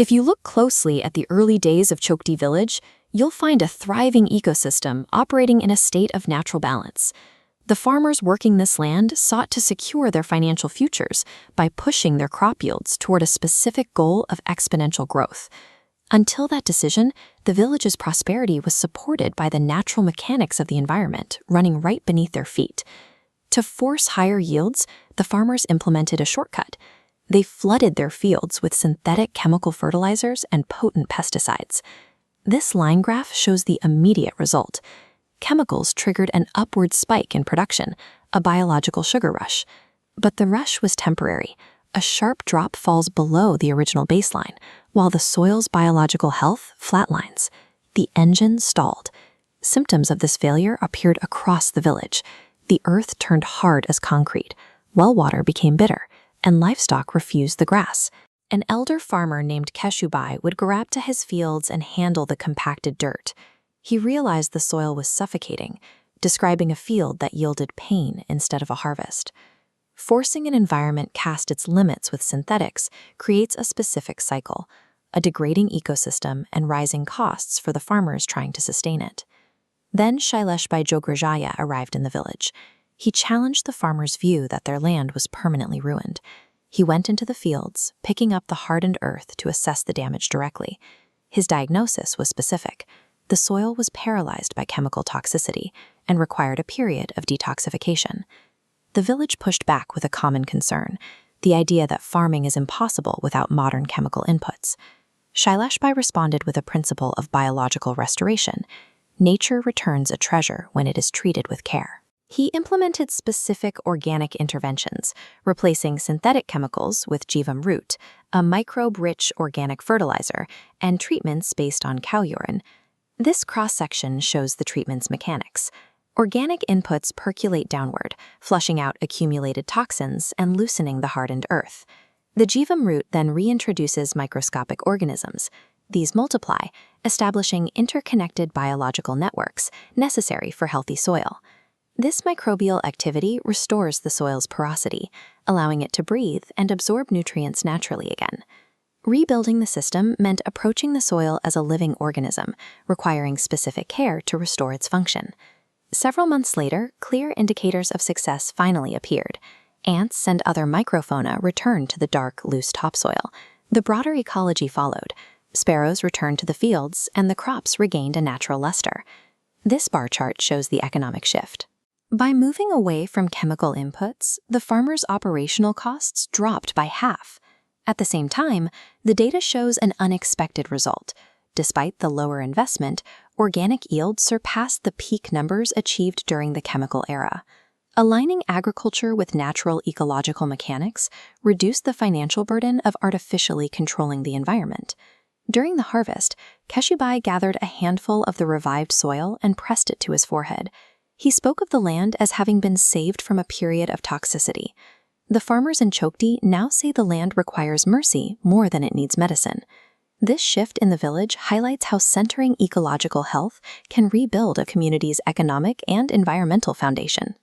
If you look closely at the early days of Chokti village, you'll find a thriving ecosystem operating in a state of natural balance. The farmers working this land sought to secure their financial futures by pushing their crop yields toward a specific goal of exponential growth. Until that decision, the village's prosperity was supported by the natural mechanics of the environment running right beneath their feet. To force higher yields, the farmers implemented a shortcut. They flooded their fields with synthetic chemical fertilizers and potent pesticides. This line graph shows the immediate result. Chemicals triggered an upward spike in production, a biological sugar rush. But the rush was temporary. A sharp drop falls below the original baseline, while the soil's biological health flatlines. The engine stalled. Symptoms of this failure appeared across the village. The earth turned hard as concrete, well water became bitter, and livestock refused the grass. An elder farmer named Keshubai would go out to his fields and handle the compacted dirt. He realized the soil was suffocating, describing a field that yielded pain instead of a harvest. Forcing an environment past its limits with synthetics creates a specific cycle, a degrading ecosystem and rising costs for the farmers trying to sustain it. Then Shaileshbhai Jograjaya arrived in the village. He challenged the farmers' view that their land was permanently ruined. He went into the fields, picking up the hardened earth to assess the damage directly. His diagnosis was specific. The soil was paralyzed by chemical toxicity and required a period of detoxification. The village pushed back with a common concern, the idea that farming is impossible without modern chemical inputs. Shaileshbhai responded with a principle of biological restoration. Nature returns a treasure when it is treated with care. He implemented specific organic interventions, replacing synthetic chemicals with Jeevam Root, a microbe-rich organic fertilizer, and treatments based on cow urine. This cross-section shows the treatment's mechanics. Organic inputs percolate downward, flushing out accumulated toxins and loosening the hardened earth. The Jeevam Root then reintroduces microscopic organisms. These multiply, establishing interconnected biological networks necessary for healthy soil. This microbial activity restores the soil's porosity, allowing it to breathe and absorb nutrients naturally again. Rebuilding the system meant approaching the soil as a living organism, requiring specific care to restore its function. Several months later, clear indicators of success finally appeared. Ants and other microfauna returned to the dark, loose topsoil. The broader ecology followed. Sparrows returned to the fields, and the crops regained a natural luster. This bar chart shows the economic shift. By moving away from chemical inputs, the farmers' operational costs dropped by half. At the same time, the data shows an unexpected result. Despite the lower investment, organic yields surpassed the peak numbers achieved during the chemical era. Aligning agriculture with natural ecological mechanics reduced the financial burden of artificially controlling the environment. During the harvest, Keshubai gathered a handful of the revived soil and pressed it to his forehead. He spoke of the land as having been saved from a period of toxicity. The farmers in Chokti now say the land requires mercy more than it needs medicine. This shift in the village highlights how centering ecological health can rebuild a community's economic and environmental foundation.